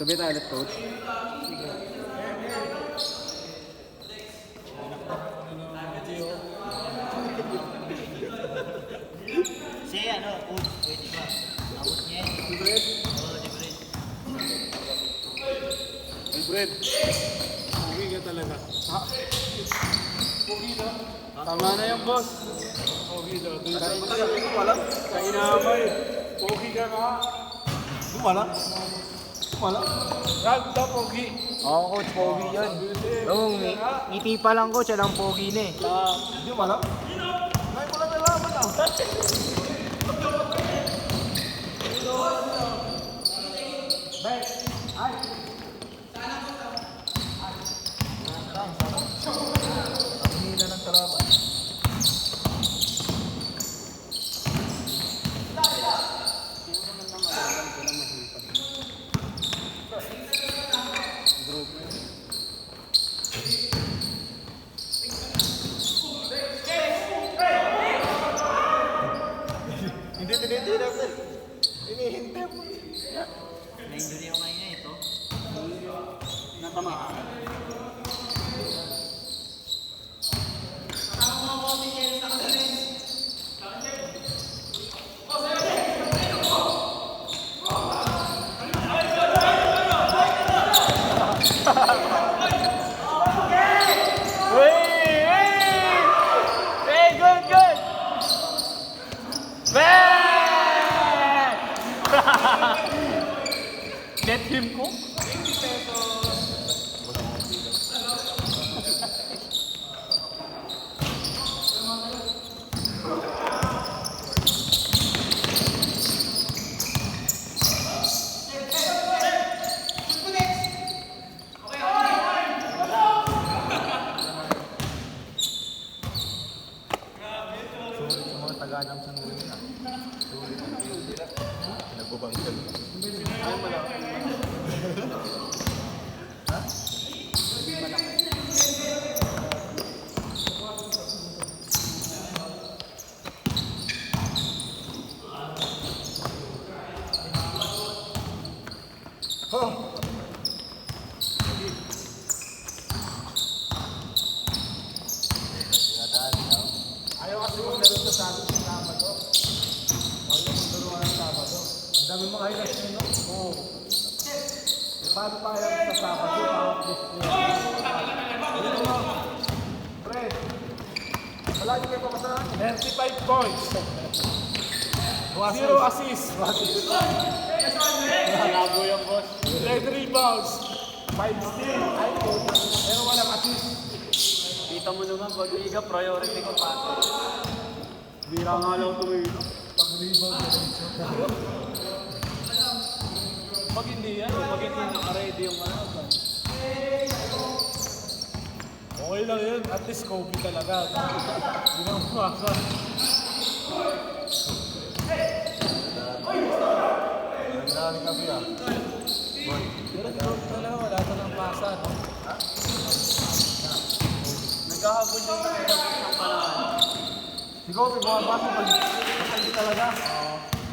Sabi tayo ulit, coach. Si ano, coach, pwede ba? Abot niya eh. Hybrid? Oo, hybrid. Hybrid. Pogi ka talaga. Ha? Pogi na. Tama na yung boss. Pogi daw. Kainamay. Pogi ka nga. Wala. Ragda, pogi. Oo, coach, pogi yan. Oo, ngiti pa lang, coach, alang pogi na eh. Hindi mo alam? Ngayon ko lang nalaman ah. Ang hila ng kalaban. Hindi tinitira mo. Hinihintay mo. Na-injury ako ngayon ito. Natamaan. Good! Net him ko? Sulit sa mga taga-adam sa nila. Sulit ang field nila. Nagbabangkal. Ay, malaki. Ha? Ayaw kasi kung meron sa sabi sa Sabado. Ayaw kung tulungan ng Sabado. Ang dami mga highlights nyo, no? Oo. Paano tayo sa Sabado? Ayun mo. Fred. Wala niyo kayo papasahan. 35 points. 0 assists. Labo yung boss. 10 rebounds. 5 steals. Pero walang assist. Kita mo naman, pag liga, priority ko pa. Bira nga lang tumino. Pag-rebound na rin siya. Pag hindi yan, pag hindi naka-ready yung ano. Okay lang yun. At least Kobe talaga. Hindi na umasa. Nagdami ka ba? Pero talaga wala talang pasa. No? Nagkahabol yung isang panahon. Si Kobe, bumabasa pag hindi talaga.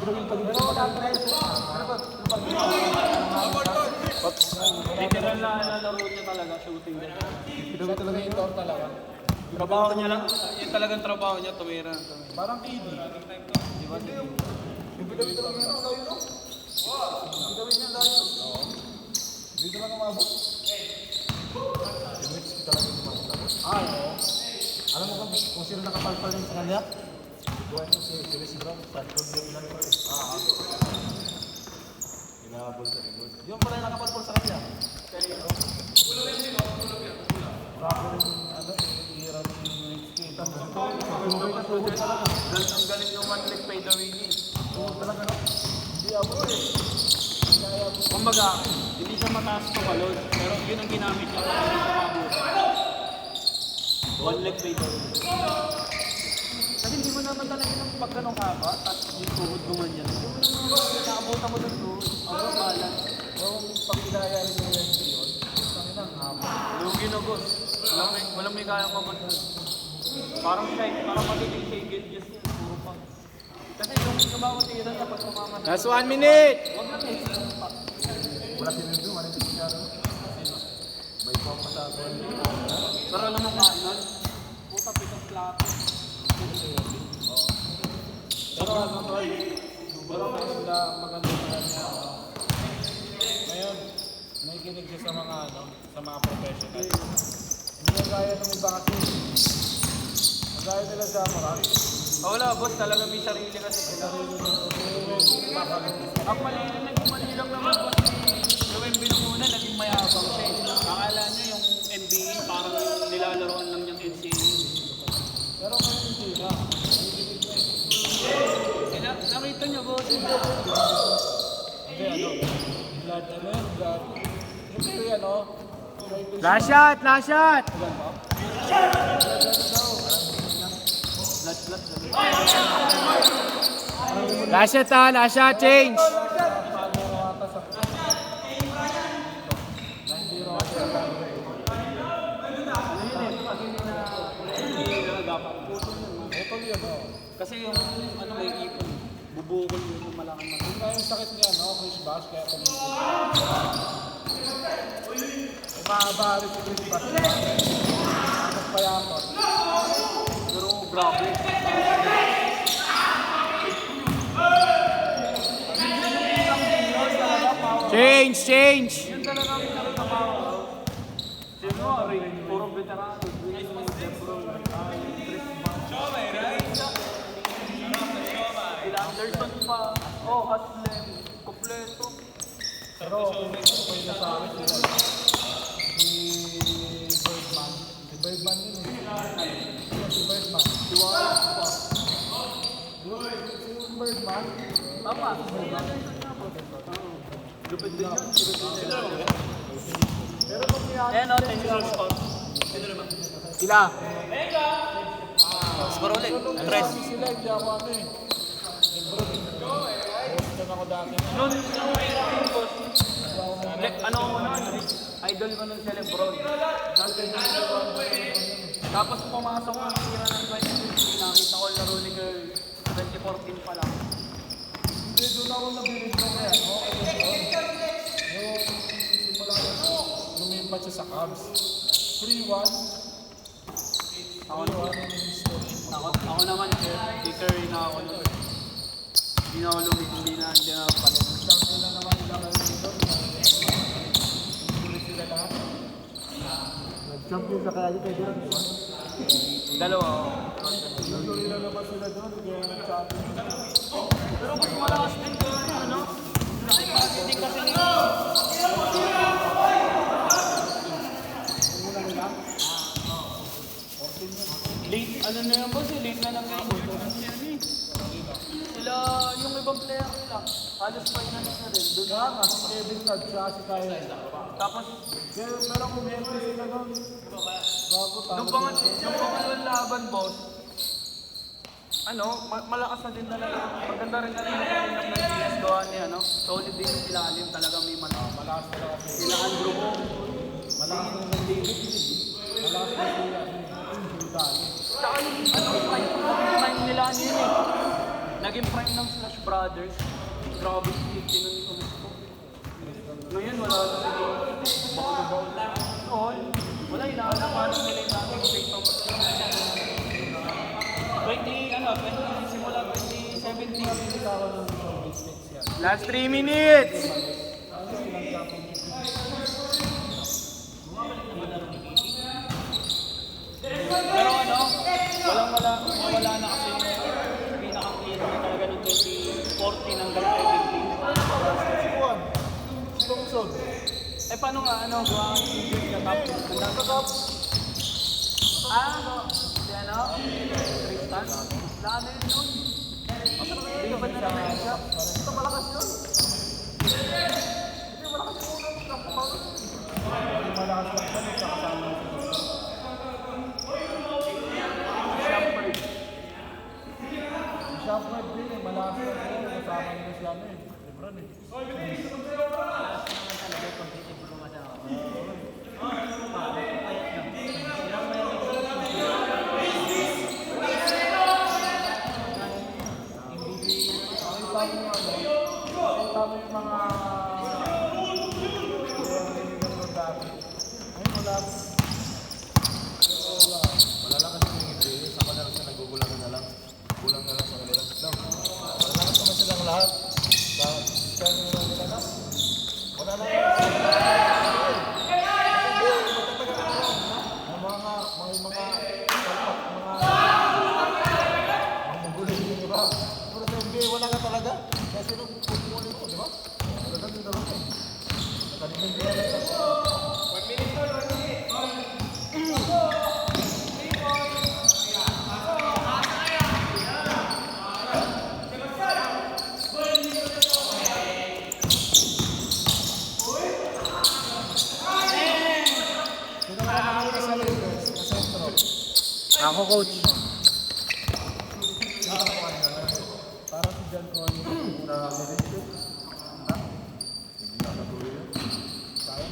Pero yung pag-ibig mo lang. Literal na laro niya talaga, shooting niya. Siya talaga yung tour talaga. Trabaho niya lang, yun talagang trabaho niya, tumira. Parang KD. Di ba? Yung bilawin talaga yun. Ang layo, no? Bilawin niya ang layo. Dito lang umabot. Yung Mitch talaga yung umabot. Oo. Alam mo kung sino nakapalpal yun sa kanya? Buwan yung si Chris Brown. Tatod yung ilan ko eh. Inaabol sa likod. Yung pala yung nakapalpal sa kanya. Proper yung ano, hirap yung kita mo. Tuhod talaga. Ang galing yung one leg pay the winning. Tuhod talaga, no? Hindi abot eh. Hindi kaya abot. Kumbaga, hindi siya mataas pa balon, pero yun ang ginamit niya para hindi siya mabot. One leg pay the winning. Kasi hindi mo naman talaga ng pag ganong haba, tapos yung tuhod gumanyan. Nakabota mo ng tuhod, ang balan. Yung pag-inaya rin yung USP yun, kami nang hapon. Yung ginagos, walang may kayang mabot. Parang magiging Shea Gilgeous yun, puro pa. Kasi yung bawat tira na pag sumama na. Last 1 minute! Huwag lang eh. Wala sinunod, Pero alam mo kainan, puta pitong plato. Pero ano tol, pero maganda niya. Ngayon, nakikinig siya sa mga sa mga professional. Hindi na gaya ng iba kasi. Ang gaya nila sa Amaral. Wala boss, talaga may sarili kasi sila. Ang mali lang naman boss ni Joel Binumuna, naging mayabang siya eh. Akala niya yung NBA parang nilalaroan lang niyang NCAA. Pero ngayon hindi na. Nakita niyo boss. Hindi blood blood. Hindi Last shot! Last shot! Last shot ha! Last shot! Change! Kasi yung ano may ipon, bubukol yung malaking mata. Yung kaya yung sakit niya, Chris Bash, kaya tumigil. Umabari si Chris Bash. Nagpayakot. Pero grabe. Change! Change! Yun talaga ang pinakatawa. Sino, Ray? Puro veterano. Sila Anderson pa. Oh, Haslem. Kompleto. Pero okay na sa akin sila. Si Birdman. Si Birdman yun eh. Si Birdman. Si Wallace pa. Si Birdman. Tama. Lupit din yun. Pero kung niya Ayan o, 10 years old. Sila! Score ulit. Andres. Sila hindi ako ano eh. Doon ako dati. Noon, ano mo na, idol ko nun si Lebron. Tapos pumasok ko ng tira ng 2015, nakita ko laro ni Girl. 2014 pa lang. Hindi, doon ako nabilis ko kaya. Yung simula ko, lumipat siya sa Cubs. 3-1. Ako naman, si Curry na ako nun. Hindi na ako hindi na palit. Sample na naman nila kayo dito. Tuloy sila lahat. Champion sa kaya kayo doon. Dalawa ako. Tuloy na naman sila doon. Kaya champion. Pero mas malakas din ko, ano? Nakipagin din kasi nila. Late, ano na yan boss, late na nag-game. Sila, yung ibang player nila, halos finals na rin. Doon Kaya nga, si Kevin Love, siya si Kyle. tapos, Pero kung meron sila doon, bago nung pangalawang laban boss, ano, malakas na din talaga. Maganda rin na rin yung ng DS gawa niya, no? Solid din yung ilalim, talagang may malakas na lang. sila Andrew mo. Malakas na lang David. Malakas na sila. Dali. Tsaka yung, ano, prime nila ano yun eh. Naging prime ng Slash Brothers. Grabe si nun yung gusto. Ngayon, wala na sila. Baka nabaw na. Oo, wala, inaalaman nila yung dating state of 20, simula 2017. Last 3 minutes! Pero ano, wala na kasi yung pinaka-clear na talaga ng 2014 hanggang 2015. Thompson. Eh paano nga, ano, gawa ang season ka tapos hanggang sa top? Si ano? Tristan? Lalo yun yun. Hindi ba na naman siya? Ito malakas yun. Hindi malakas yun. Malakas na siya, nagkakasama siya. Shumpert. Shumpert din eh, malakas na siya. Kasama nila siya ano eh. Lebron eh. Nakita mo yung mga dati. Ayun, wala. Wala naman silang lahat. Kaya nila nila na. Wala na. Wala ka talaga. Kasi nung pupunin mo, di ba? Wala ka din daw. Kanina hindi na lang. 1 minute to, 1 minute. Sino ka nakakita sa Lakers? Sa sentro. Ako, coach. Parang si John Coy na nilito. Ha? Hindi na katuloy yun. Kaya?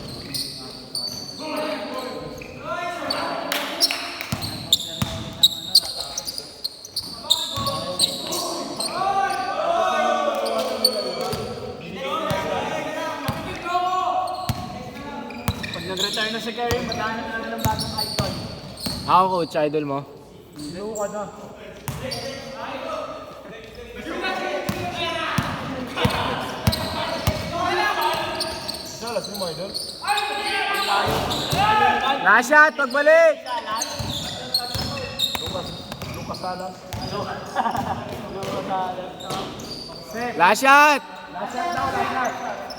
Pag nag-retire na si Kerry, maghanap na ng bagong icon. Ako, coach, idol mo. Ilaw ka na. Salas mo, idol? Last shot, pagbalik! Lucas Salas. Last shot! Last shot daw, last shot.